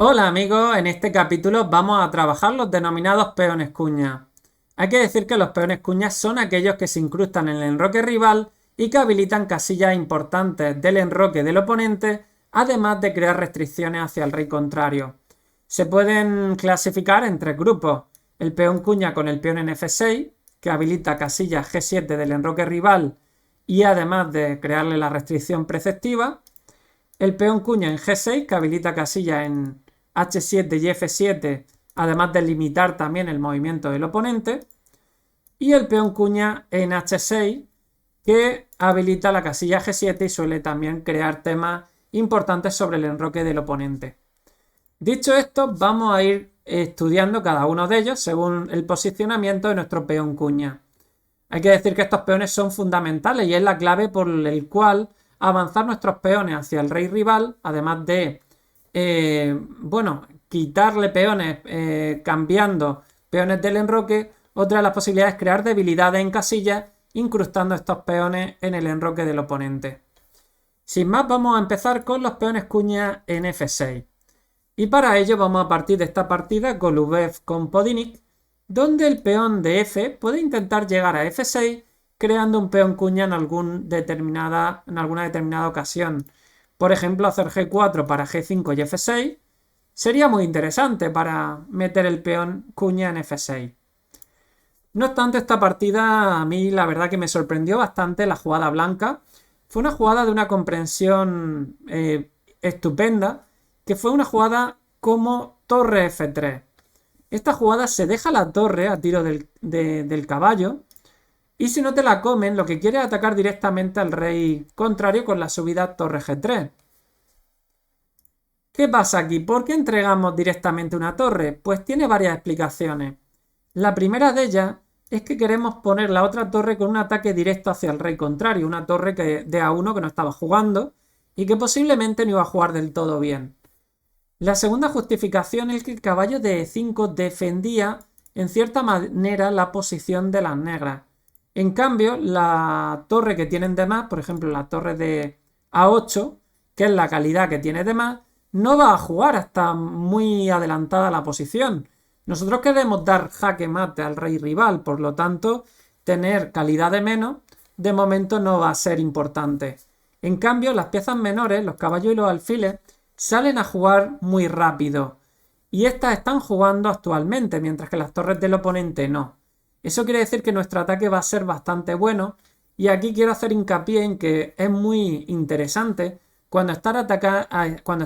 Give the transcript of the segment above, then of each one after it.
Hola amigos, en este capítulo vamos a trabajar los denominados peones cuña. Hay que decir que los peones cuñas son aquellos que se incrustan en el enroque rival y que habilitan casillas importantes del enroque del oponente, además de crear restricciones hacia el rey contrario. Se pueden clasificar en tres grupos: el peón cuña con el peón en F6, que habilita casillas G7 del enroque rival y además de crearle la restricción preceptiva; el peón cuña en G6, que habilita casillas en H7 y F7, además de limitar también el movimiento del oponente; y el peón cuña en H6, que habilita la casilla G7 y suele también crear temas importantes sobre el enroque del oponente. Dicho esto, vamos a ir estudiando cada uno de ellos según el posicionamiento de nuestro peón cuña. Hay que decir que estos peones son fundamentales y es la clave por el cual avanzar nuestros peones hacia el rey rival, además de, quitarle peones cambiando peones del enroque. Otra de las posibilidades es crear debilidades en casillas incrustando estos peones en el enroque del oponente. Sin más, vamos a empezar con los peones cuña en F6. Y para ello vamos a partir de esta partida Golubev con Podinic, donde el peón de F puede intentar llegar a F6 creando un peón cuña en alguna determinada ocasión. Por ejemplo, hacer G4 para G5 y F6 sería muy interesante para meter el peón cuña en F6. No obstante, esta partida a mí la verdad que me sorprendió bastante la jugada blanca. Fue una jugada de una comprensión estupenda, que fue una jugada como torre F3. Esta jugada se deja la torre a tiro del caballo, y si no te la comen, lo que quiere es atacar directamente al rey contrario con la subida torre G3. ¿Qué pasa aquí? ¿Por qué entregamos directamente una torre? Pues tiene varias explicaciones. La primera de ellas es que queremos poner la otra torre con un ataque directo hacia el rey contrario, una torre de A1 que no estaba jugando y que posiblemente no iba a jugar del todo bien. La segunda justificación es que el caballo de E5 defendía en cierta manera la posición de las negras. En cambio, la torre que tienen de más, por ejemplo la torre de A8, que es la calidad que tiene de más, no va a jugar hasta muy adelantada la posición. Nosotros queremos dar jaque mate al rey rival, por lo tanto, tener calidad de menos de momento no va a ser importante. En cambio, las piezas menores, los caballos y los alfiles, salen a jugar muy rápido. Y estas están jugando actualmente, mientras que las torres del oponente no. Eso quiere decir que nuestro ataque va a ser bastante bueno. Y aquí quiero hacer hincapié en que es muy interesante cuando estás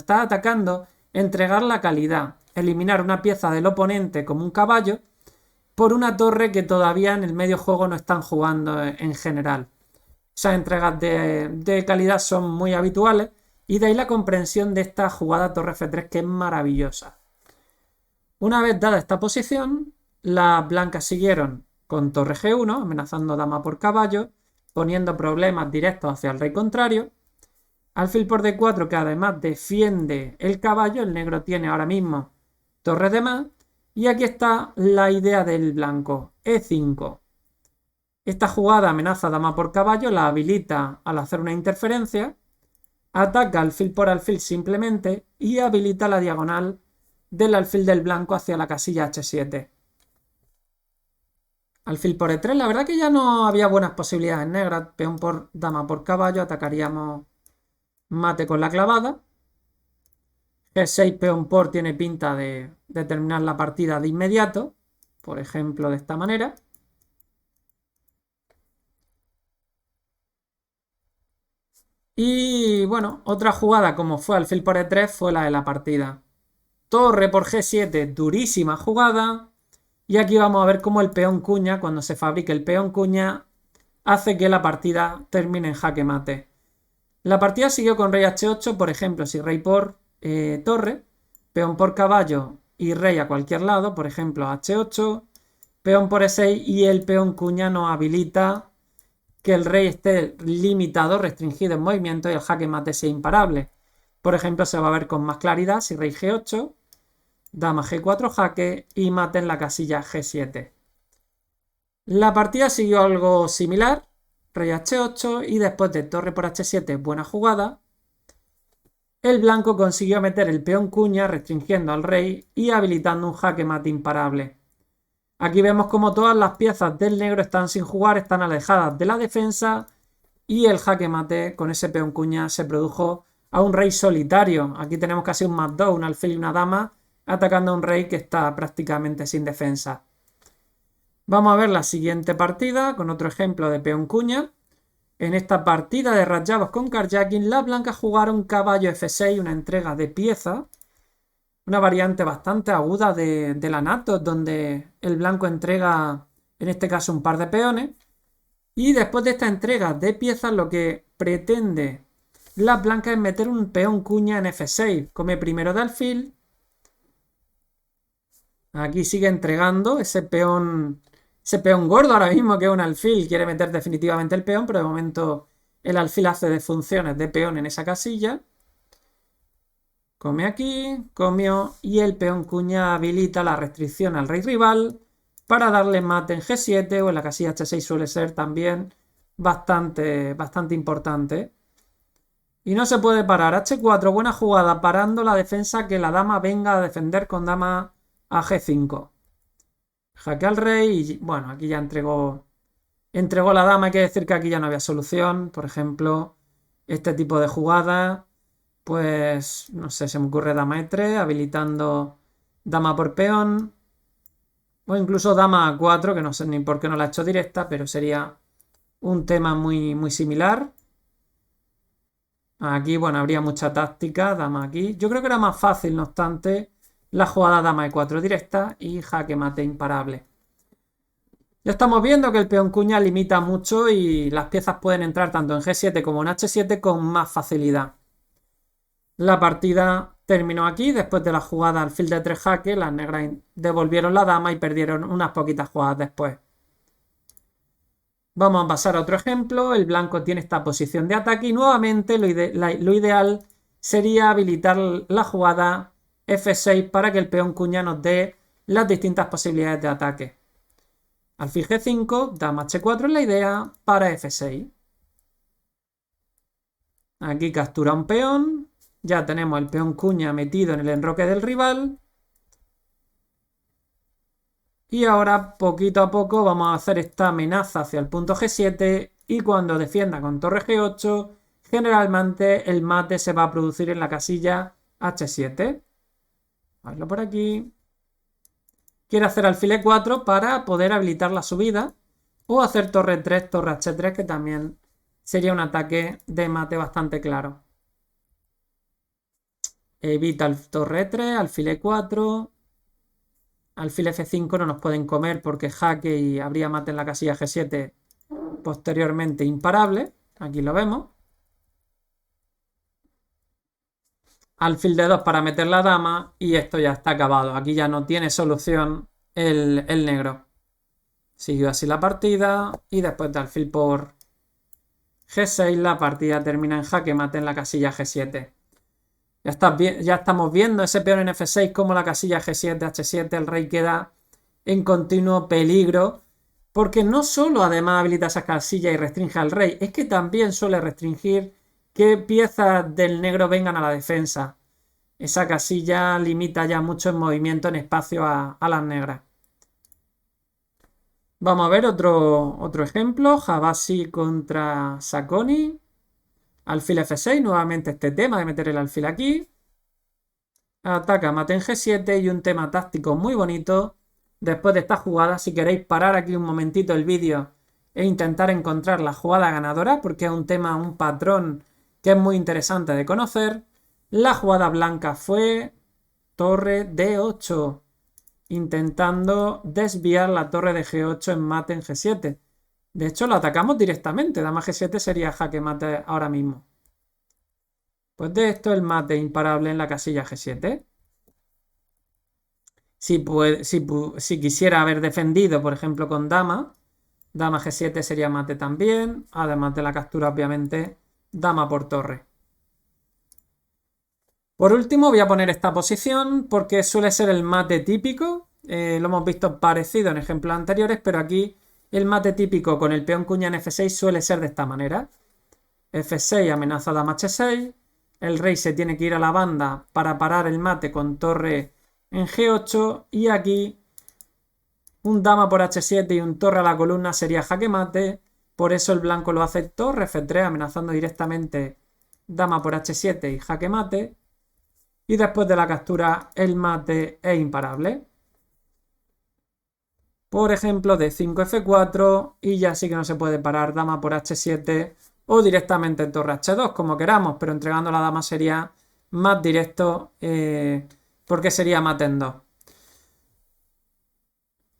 atacando, entregar la calidad, eliminar una pieza del oponente como un caballo por una torre que todavía en el medio juego no están jugando en general. Esas entregas de calidad son muy habituales y de ahí la comprensión de esta jugada torre F3, que es maravillosa. Una vez dada esta posición, las blancas siguieron con torre G1, amenazando dama por caballo, poniendo problemas directos hacia el rey contrario. Alfil por D4, que además defiende el caballo, el negro tiene ahora mismo torre de más. Y aquí está la idea del blanco, E5. Esta jugada amenaza dama por caballo, la habilita al hacer una interferencia, ataca alfil por alfil simplemente y habilita la diagonal del alfil del blanco hacia la casilla H7. Alfil por E3, la verdad que ya no había buenas posibilidades negras. Peón por dama por caballo, atacaríamos mate con la clavada. G6 peón por tiene pinta de terminar la partida de inmediato, por ejemplo de esta manera. Y bueno, otra jugada como fue alfil por E3 fue la de la partida. Torre por G7, durísima jugada. Y aquí vamos a ver cómo el peón cuña, cuando se fabrique el peón cuña, hace que la partida termine en jaque mate. La partida siguió con rey H8, por ejemplo, si rey por torre, peón por caballo y rey a cualquier lado, por ejemplo H8, peón por E6 y el peón cuña nos habilita que el rey esté limitado, restringido en movimiento y el jaque mate sea imparable. Por ejemplo, se va a ver con más claridad si rey G8, dama G4 jaque y mate en la casilla G7. La partida siguió algo similar, rey H8 y después de torre por H7, buena jugada. el blanco consiguió meter el peón cuña restringiendo al rey y habilitando un jaque mate imparable. Aquí vemos como todas las piezas del negro están sin jugar, están alejadas de la defensa y el jaque mate con ese peón cuña se produjo a un rey solitario. Aquí tenemos casi un +2, un alfil y una dama atacando a un rey que está prácticamente sin defensa. Vamos a ver la siguiente partida con otro ejemplo de peón cuña. En esta partida de Rajabov con Karjakin, las blancas jugaron caballo F6, una entrega de pieza, una variante bastante aguda de la Nato, donde el blanco entrega, en este caso, un par de peones. Y después de esta entrega de piezas, lo que pretende las blancas es meter un peón cuña en F6. Come primero de alfil. Aquí sigue entregando ese peón gordo ahora mismo, que es un alfil. Quiere meter definitivamente el peón, pero de momento el alfil hace de funciones de peón en esa casilla. Come aquí, comió, y el peón cuña habilita la restricción al rey rival para darle mate en G7, o en la casilla H6 suele ser también bastante importante. Y no se puede parar. H4, buena jugada, parando la defensa, que la dama venga a defender con dama a G5. Jaque al rey y bueno, aquí ya entregó la dama. Hay que decir que aquí ya no había solución. Por ejemplo, este tipo de jugada, pues no sé, se me ocurre dama E3, habilitando dama por peón. O incluso dama A4, que no sé ni por qué no la he hecho directa, pero sería un tema muy similar. Aquí, bueno, habría mucha táctica, dama aquí. Yo creo que era más fácil, no obstante, la jugada dama E4 directa y jaque mate imparable. Ya estamos viendo que el peón cuña limita mucho y las piezas pueden entrar tanto en G7 como en H7 con más facilidad. La partida terminó aquí. Después de la jugada alfil de 3 jaque, las negras devolvieron la dama y perdieron unas poquitas jugadas después. Vamos a pasar a otro ejemplo. El blanco tiene esta posición de ataque y nuevamente lo ideal sería habilitar la jugada F6 para que el peón cuña nos dé las distintas posibilidades de ataque. Alfil G5, dama H4 es la idea para F6. Aquí captura un peón. Ya tenemos el peón cuña metido en el enroque del rival. Y ahora, poquito a poco, vamos a hacer esta amenaza hacia el punto G7. Y cuando defienda con torre G8, generalmente el mate se va a producir en la casilla H7. Hazlo por aquí. Quiere hacer alfil E4 para poder habilitar la subida. O hacer torre 3, torre H3, que también sería un ataque de mate bastante claro. Evita el torre E3, alfil E4. Alfil F5 no nos pueden comer porque jaque y habría mate en la casilla G7 posteriormente imparable. Aquí lo vemos. Alfil D2 para meter la dama y esto ya está acabado. Aquí ya no tiene solución el negro. Siguió así la partida y después de alfil por G6 la partida termina en jaque mate en la casilla G7. Ya estamos viendo ese peón en F6 como la casilla G7, H7, el rey queda en continuo peligro, porque no solo además habilita esa casilla y restringe al rey, es que también suele restringir que piezas del negro vengan a la defensa. Esa casilla limita ya mucho el movimiento en espacio a las negras. Vamos a ver otro ejemplo, Jabasi contra Sacconi. Alfil F6, nuevamente este tema de meter el alfil aquí. Ataca mate en G7 y un tema táctico muy bonito. Después de esta jugada, si queréis parar aquí un momentito el vídeo e intentar encontrar la jugada ganadora, porque es un tema, un patrón que es muy interesante de conocer. La jugada blanca fue torre D8, intentando desviar la torre de G8 en mate en G7. De hecho, lo atacamos directamente. Dama G7 sería jaque mate ahora mismo. Pues de esto el mate imparable en la casilla G7. Si quisiera haber defendido, por ejemplo, con dama G7 sería mate también. Además de la captura, obviamente, dama por torre. Por último, voy a poner esta posición porque suele ser el mate típico. Lo hemos visto parecido en ejemplos anteriores, pero aquí el mate típico con el peón cuña en F6 suele ser de esta manera. F6 amenaza dama H6. el rey se tiene que ir a la banda para parar el mate con torre en G8 y aquí un dama por H7 y un torre a la columna sería jaque mate. Por eso el blanco lo hace torre F3 amenazando directamente dama por H7 y jaque mate. Y después de la captura el mate es imparable. Por ejemplo, D5 F4 y ya sí que no se puede parar dama por H7 o directamente torre H2 como queramos, pero entregando la dama sería más directo porque sería mate en 2.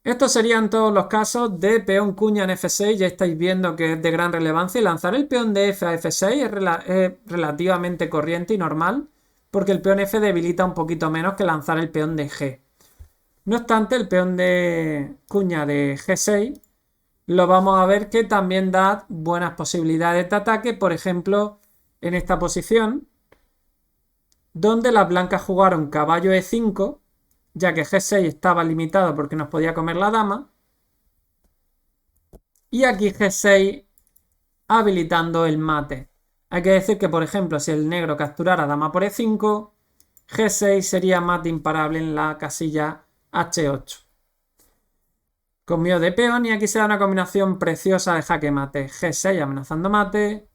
Estos serían todos los casos de peón cuña en F6. Ya estáis viendo que es de gran relevancia y lanzar el peón de F a F6 es relativamente corriente y normal porque el peón F debilita un poquito menos que lanzar el peón de G. No obstante, el peón de cuña de G6 lo vamos a ver que también da buenas posibilidades de ataque, por ejemplo, en esta posición, donde las blancas jugaron caballo E5, ya que G6 estaba limitado porque nos podía comer la dama, y aquí G6 habilitando el mate. Hay que decir que, por ejemplo, si el negro capturara dama por E5, G6 sería mate imparable en la casilla H8. Comió de peón y aquí se da una combinación preciosa de jaque mate. G6 amenazando mate.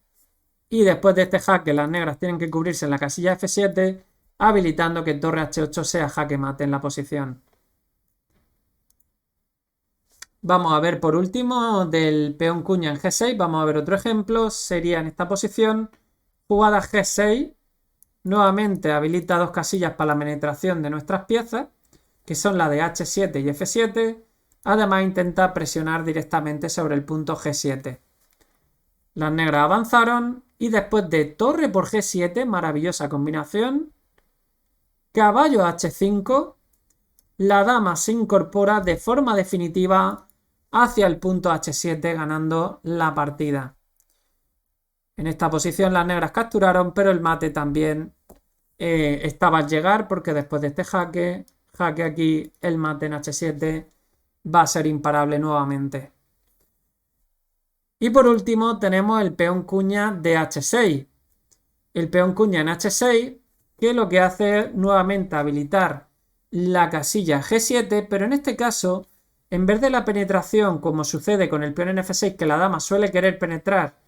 Y después de este jaque las negras tienen que cubrirse en la casilla F7, habilitando que torre H8 sea jaque mate en la posición. Vamos a ver por último del peón cuña en G6. Vamos a ver otro ejemplo. Sería en esta posición. Jugada G6. Nuevamente habilita dos casillas para la penetración de nuestras piezas, que son la de H7 y F7. Además intenta presionar directamente sobre el punto G7. Las negras avanzaron y después de torre por G7, maravillosa combinación, caballo H5, la dama se incorpora de forma definitiva hacia el punto H7 ganando la partida. En esta posición las negras capturaron, pero el mate también estaba al llegar porque después de este jaque aquí, el mate en H7 va a ser imparable nuevamente. Y por último tenemos el peón cuña de H6. El peón cuña en H6 que lo que hace es nuevamente habilitar la casilla G7, pero en este caso, en vez de la penetración como sucede con el peón en F6, que la dama suele querer penetrar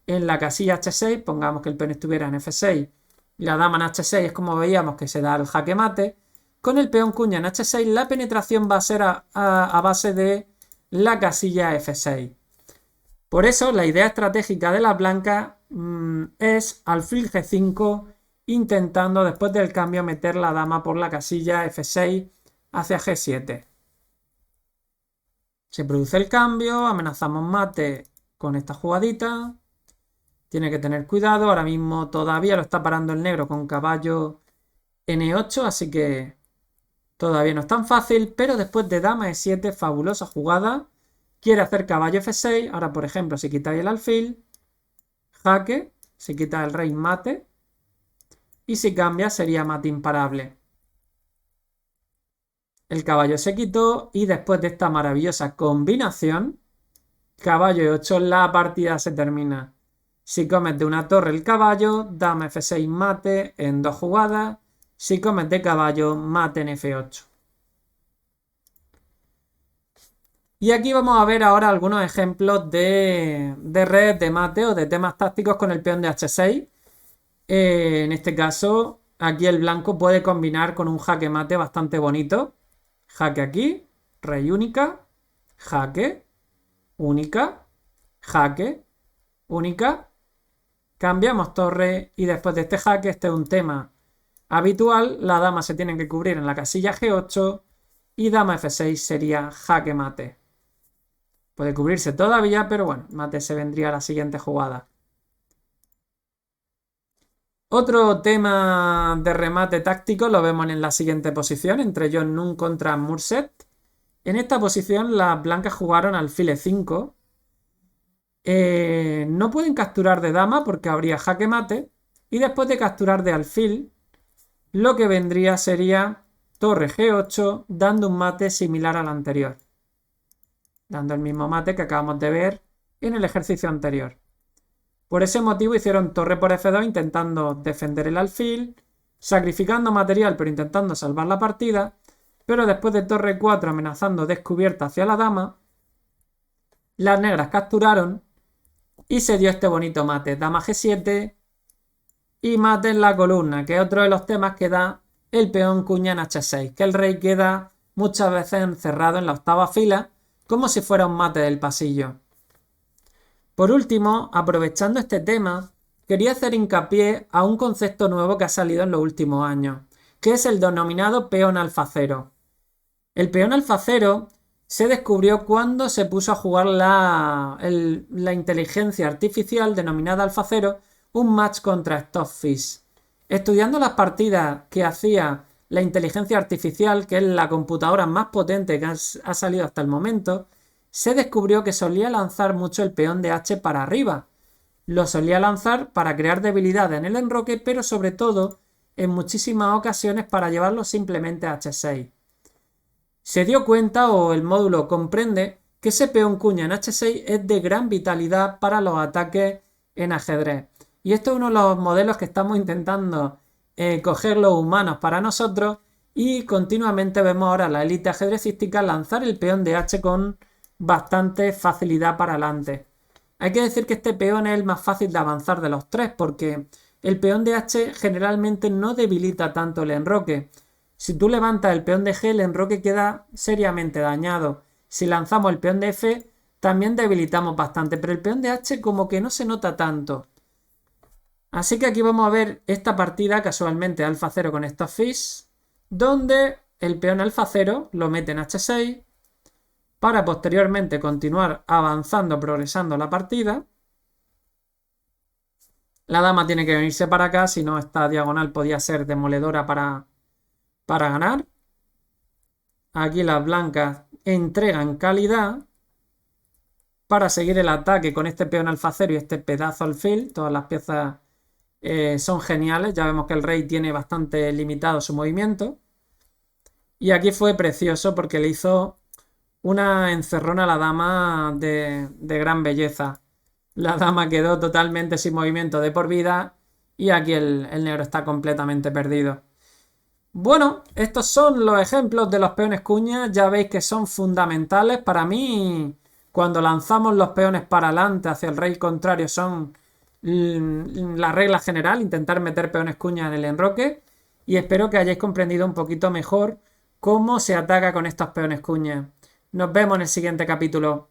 en la casilla H6, pongamos que el peón estuviera en F6 y la dama en H6 es como veíamos que se da el jaque mate, con el peón cuña en H6 la penetración va a ser a base de la casilla F6. Por eso la idea estratégica de la blanca es alfil G5 intentando después del cambio meter la dama por la casilla F6 hacia G7. Se produce el cambio, amenazamos mate con esta jugadita. Tiene que tener cuidado, ahora mismo todavía lo está parando el negro con caballo N8, así que todavía no es tan fácil, pero después de dama E7, fabulosa jugada. Quiere hacer caballo F6, ahora por ejemplo si quitáis el alfil, jaque, si quita el rey mate, y si cambia sería mate imparable. El caballo se quitó y después de esta maravillosa combinación, caballo E8, la partida se termina. Si comes de una torre el caballo, dama F6 mate en 2 jugadas. Si comes de caballo, mate en F8. Y aquí vamos a ver ahora algunos ejemplos de red, de mate o de temas tácticos con el peón de H6. En este caso, aquí el blanco puede combinar con un jaque mate bastante bonito. Jaque aquí, rey única, jaque, única, jaque, única. Cambiamos torre y después de este jaque, este es un tema habitual, la dama se tiene que cubrir en la casilla G8 y dama F6 sería jaque mate. Puede cubrirse todavía, pero bueno, mate se vendría a la siguiente jugada. Otro tema de remate táctico lo vemos en la siguiente posición, entre John Nunn contra Murset. En esta posición las blancas jugaron alfil E5. No pueden capturar de dama porque habría jaque mate. Y después de capturar de alfil, lo que vendría sería torre G8 dando un mate similar al anterior. Dando el mismo mate que acabamos de ver en el ejercicio anterior. Por ese motivo hicieron torre por F2 intentando defender el alfil, sacrificando material pero intentando salvar la partida, pero después de torre 4 amenazando descubierta hacia la dama, las negras capturaron y se dio este bonito mate, dama G7 y mate en la columna, que es otro de los temas que da el peón cuña en H6, que el rey queda muchas veces encerrado en la octava fila, como si fuera un mate del pasillo. Por último, aprovechando este tema, quería hacer hincapié a un concepto nuevo que ha salido en los últimos años, que es el denominado peón alfacero. El peón alfacero se descubrió cuando se puso a jugar la inteligencia artificial denominada alfacero un match contra Stockfish. Estudiando las partidas que hacía la inteligencia artificial, que es la computadora más potente que ha salido hasta el momento, se descubrió que solía lanzar mucho el peón de H para arriba. Lo solía lanzar para crear debilidad en el enroque, pero sobre todo, en muchísimas ocasiones, para llevarlo simplemente a H6. Se dio cuenta, o el módulo comprende, que ese peón cuña en H6 es de gran vitalidad para los ataques en ajedrez. Y esto es uno de los modelos que estamos intentando coger los humanos para nosotros, y continuamente vemos ahora a la élite ajedrecística lanzar el peón de H con bastante facilidad para adelante. Hay que decir que este peón es el más fácil de avanzar de los tres, porque el peón de H generalmente no debilita tanto el enroque. Si tú levantas el peón de G, el enroque queda seriamente dañado. Si lanzamos el peón de F, también debilitamos bastante, pero el peón de H como que no se nota tanto. Así que aquí vamos a ver esta partida casualmente alfa 0 con Stockfish, donde el peón alfa 0 lo mete en H6 para posteriormente continuar avanzando, progresando la partida. La dama tiene que venirse para acá, si no esta diagonal podía ser demoledora para ganar. Aquí las blancas entregan calidad para seguir el ataque con este peón alfa 0 y este pedazo alfil. Todas las piezas son geniales. Ya vemos que el rey tiene bastante limitado su movimiento. Y aquí fue precioso porque le hizo una encerrona a la dama de gran belleza. La dama quedó totalmente sin movimiento de por vida y aquí el negro está completamente perdido. Bueno, estos son los ejemplos de los peones cuña. Ya veis que son fundamentales. Para mí, cuando lanzamos los peones para adelante hacia el rey contrario, son la regla general, intentar meter peones cuña en el enroque. Y espero que hayáis comprendido un poquito mejor cómo se ataca con estos peones cuña. Nos vemos en el siguiente capítulo.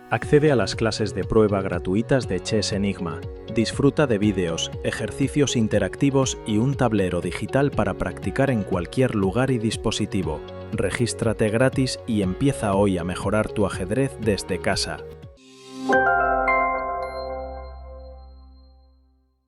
Accede a las clases de prueba gratuitas de Chess Enigma. Disfruta de vídeos, ejercicios interactivos y un tablero digital para practicar en cualquier lugar y dispositivo. Regístrate gratis y empieza hoy a mejorar tu ajedrez desde casa.